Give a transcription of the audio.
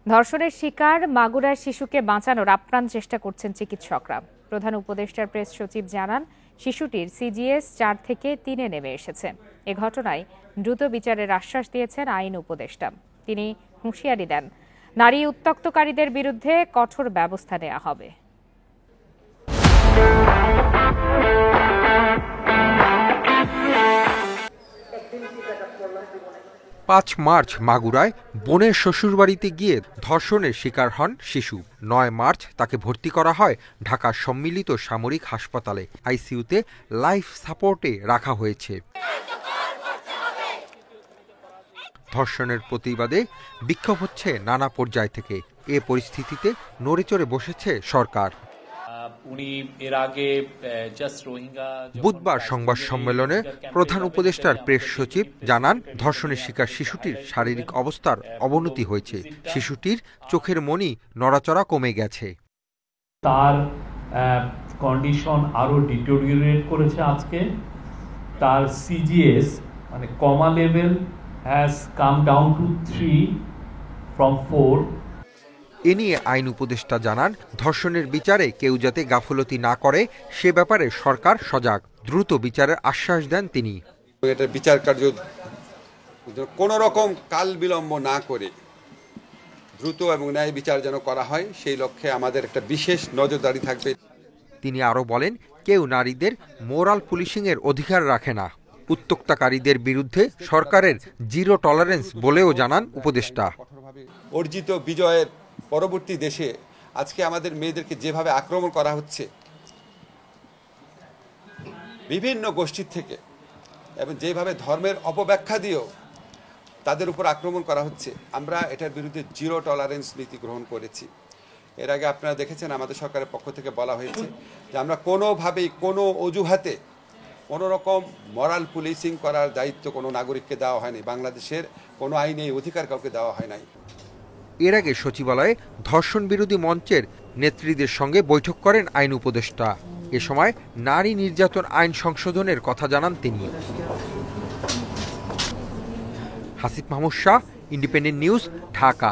ধর্ষণের শিকার মাগুরার শিশুকে বাঁচানোর আপ্রাণ চেষ্টা করছেন চিকিৎসকরা। প্রধান উপদেষ্টার প্রেস সচিব জানান, শিশুটির সিজিএস 4 থেকে 3-এ নেমে এসেছে। এ ঘটনায় দ্রুত বিচারের আশ্বাস দিয়েছেন আইন উপদেষ্টা। তিনি হুঁশিয়ারি দেন, নারী উত্ত্যক্তকারীদের বিরুদ্ধে কঠোর ব্যবস্থা নেওয়া হবে। 5 মার্চ মাগুরায় বোনের শ্বশুরবাড়িতে গিয়ে ধর্ষণের শিকার হন শিশু। 9 মার্চ তাকে ভর্তি করা হয় ঢাকা সম্মিলিত সামরিক হাসপাতালে। আইসিইউতে লাইফ সাপোর্টে রাখা হয়েছে। ধর্ষণের প্রতিবাদে বিক্ষোভ হচ্ছে নানা পর্যায় থেকে। এ পরিস্থিতিতে নড়েচড়ে বসেছে সরকার। বুধবার সংবাদ সম্মেলনে প্রধান উপদেষ্টার প্রেস সচিব জানান, ধর্ষণের শিকার শিশুটির শারীরিক অবস্থার অবনতি হয়েছে। শিশুটির চোখের মণি নড়াচড়া কমে গেছে। তার কন্ডিশন আরো ডিটোরিয়েট করেছে। আজকে তার সিজিএস মানে কমা level has come down to 3 from 4। এ নিয়ে আইন উপদেষ্টা জানান, ধর্ষণের বিচারে কেউ যাতে গাফলতি না করে সে ব্যাপারে সরকার সজাগ। দ্রুত বিচারের আশ্বাস দেন তিনি। এটা বিচার কার্য কোনো রকম কাল বিলম্ব না করে দ্রুত এবং ন্যায় বিচার যেন করা হয়, সেই লক্ষ্যে আমাদের একটা বিশেষ নজরদারি থাকবে। তিনি আরও বলেন, কেউ নারীদের মোরাল পুলিশিংয়ের অধিকার রাখে না। উত্ত্যক্তকারীদের বিরুদ্ধে সরকারের জিরো টলারেন্স বলেও জানান উপদেষ্টা। অর্জিত বিজয়ের পরবর্তী দেশে আজকে আমাদের মেয়েদেরকে যেভাবে আক্রমণ করা হচ্ছে বিভিন্ন গোষ্ঠীর থেকে, এবং যেভাবে ধর্মের অপব্যাখ্যা দিয়েও তাদের উপর আক্রমণ করা হচ্ছে, আমরা এটার বিরুদ্ধে জিরো টলারেন্স নীতি গ্রহণ করেছি। এর আগে আপনারা দেখেছেন আমাদের সরকারের পক্ষ থেকে বলা হয়েছে যে আমরা কোনোভাবেই কোনো অজুহাতে কোনো রকম মরাল পুলিশিং করার দায়িত্ব কোনো নাগরিককে দেওয়া হয়নি। বাংলাদেশের কোনো আইনে এই অধিকার কাউকে দেওয়া হয় নাই। এর আগে সচিবালয়ে ধর্ষণ বিরোধী মঞ্চের নেত্রীদের সঙ্গে বৈঠক করেন আইন উপদেষ্টা। এ সময় নারী নির্যাতন আইন সংশোধনের কথা জানান তিনি। Hasif Mahmud Shah, independent news, Dhaka.